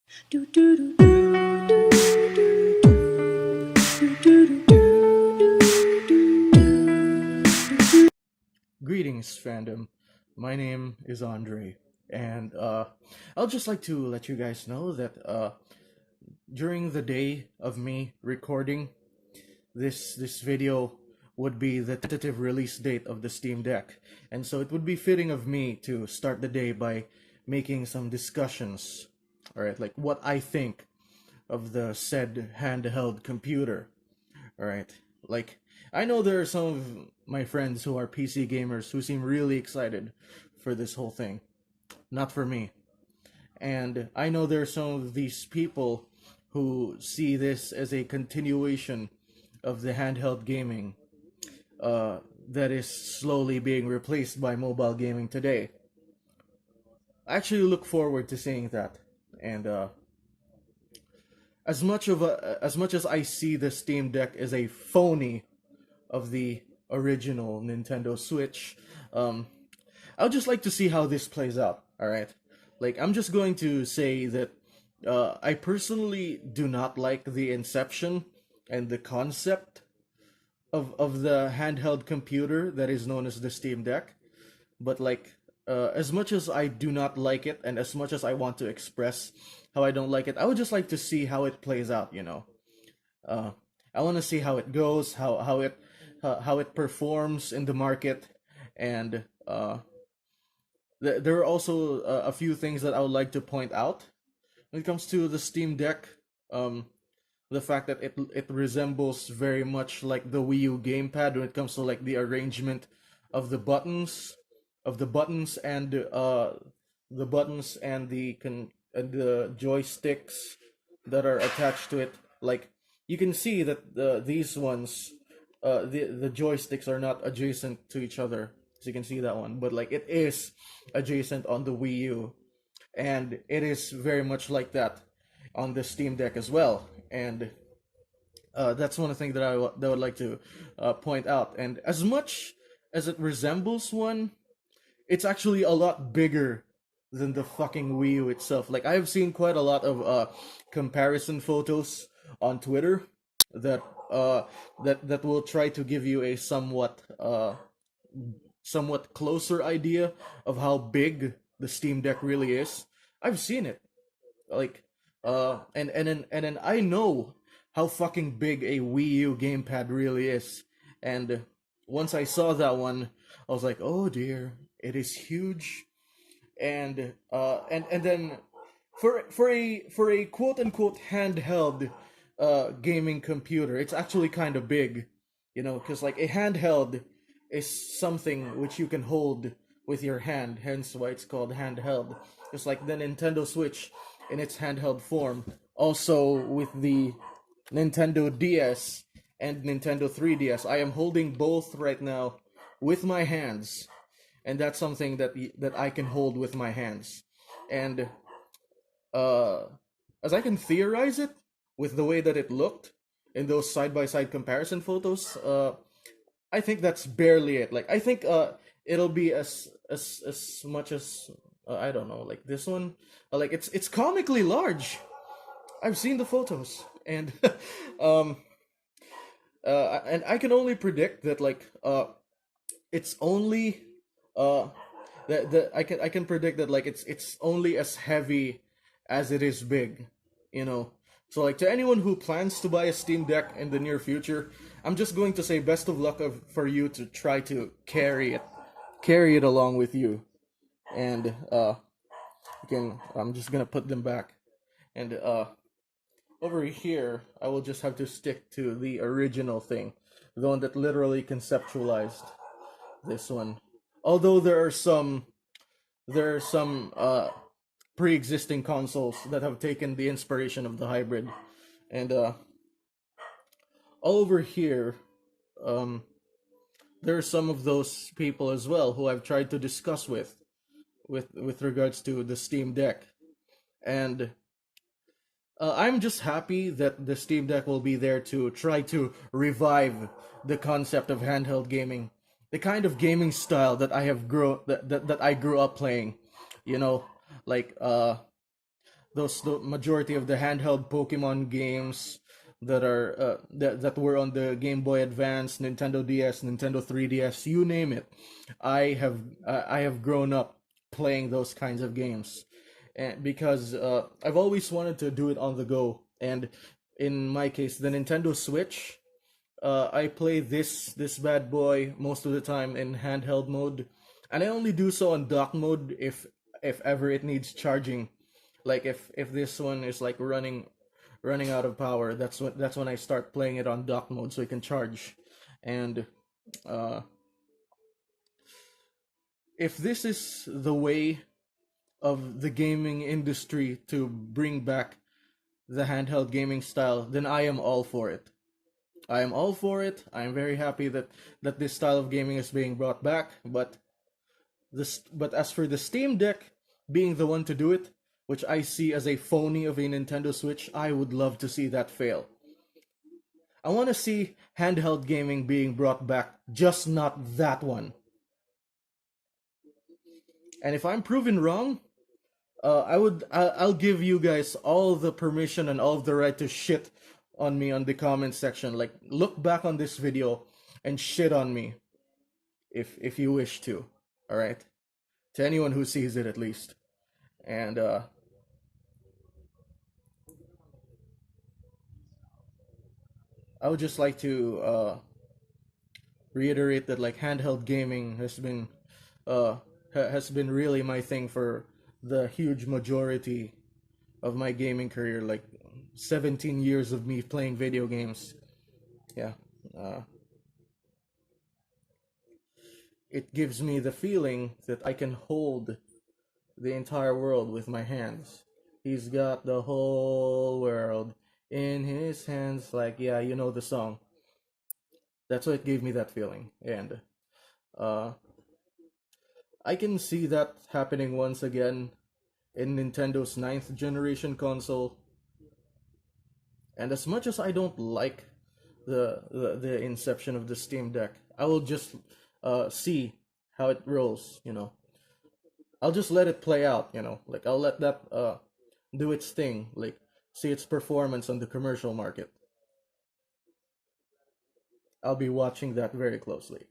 Do do do do do do do do do do. Greetings, fandom. My name is Andre, and I'll just like to let you guys know that during the day of me recording this video would be the tentative release date of the Steam Deck, and so it would be fitting of me to start the day by making some discussions. All right, like what I think of the said handheld computer. All right. Like, I know there are some of my friends who are PC gamers who seem really excited for this whole thing. Not for me. And I know there are some of these people who see this as a continuation of the handheld gaming that is slowly being replaced by mobile gaming today. I actually look forward to seeing that. And as much as I see the Steam Deck as a phony of the original Nintendo Switch. I'll just like to see how this plays out. All right, like I'm just going to say that I personally do not like the inception and the concept of the handheld computer that is known as the Steam Deck. But like, as much as I do not like it, and as much as I want to express how I don't like it, I would just like to see how it plays out. Uh, I want to see how it goes, how it performs in the market, and there are also a few things that I would like to point out when it comes to the Steam Deck. Um, the fact that it resembles very much like the Wii U gamepad when it comes to like the arrangement of the buttons and and the joysticks that are attached to it. Like you can see that these ones, the joysticks are not adjacent to each other. So you can see that one, but like it is adjacent on the Wii U, and it is very much like that on the Steam Deck as well. And that's one of the things that that would like to point out. And as much as it resembles one, it's actually a lot bigger than the fucking Wii U itself. Like I've seen quite a lot of comparison photos on Twitter that that will try to give you a somewhat closer idea of how big the Steam Deck really is. I've seen it. Like and then I know how fucking big a Wii U gamepad really is. And once I saw that one, I was like, "Oh dear, it is huge." And then for a quote unquote handheld gaming computer, it's actually kind of big, because like a handheld is something which you can hold with your hand, hence why it's called handheld. Just like the Nintendo Switch in its handheld form, also with the Nintendo DS and Nintendo 3DS. I am holding both right now with my hands, and that's something that I can hold with my hands. And uh, as I can theorize it with the way that it looked in those side by side comparison photos, I think that's barely it. Like I think it'll be as much as I don't know, like this one. Like it's comically large. I've seen the photos, and um, and I can only predict that like it's only uh I can predict that like it's only as heavy as it is big, you know. So like to anyone who plans to buy a Steam Deck in the near future, I'm just going to say best of luck for you to try to carry it along with you. And again, I'm just gonna put them back. And over here, I will just have to stick to the original thing, the one that literally conceptualized this one. Although there are some pre-existing consoles that have taken the inspiration of the hybrid, and all over here, um, there are some of those people as well who I've tried to discuss with regards to the Steam Deck, and I'm just happy that the Steam Deck will be there to try to revive the concept of handheld gaming, the kind of gaming style that I have that I grew up playing, you know, like the majority of the handheld Pokemon games that are that were on the Game Boy Advance, Nintendo DS, Nintendo 3DS, you name it. I have grown up playing those kinds of games, and because I've always wanted to do it on the go. And in my case, the Nintendo Switch, I play this bad boy most of the time in handheld mode, and I only do so on dock mode if ever it needs charging. Like if this one is like running out of power, that's when I start playing it on dock mode so it can charge. And uh, if this is the way of the gaming industry to bring back the handheld gaming style, then I am all for it. I am all for it. I am very happy that this style of gaming is being brought back. But as for the Steam Deck being the one to do it, which I see as a phony of a Nintendo Switch, I would love to see that fail. I want to see handheld gaming being brought back, just not that one. And if I'm proven wrong, I'll give you guys all the permission and all of the right to shit on me on the comment section. Like, look back on this video and shit on me if you wish to. All right, to anyone who sees it at least. And I would just like to reiterate that like handheld gaming has been really my thing for the huge majority of my gaming career, like 17 years of me playing video games. Yeah. Uh, it gives me the feeling that I can hold the entire world with my hands. He's got the whole world in his hands. Like, yeah, you know the song. That's what gave me that feeling. And uh, I can see that happening once again in Nintendo's ninth generation console. And as much as I don't like the inception of the Steam Deck, I will just see how it rolls. I'll just let it play out. Like I'll let that do its thing. Like see its performance on the commercial market. I'll be watching that very closely.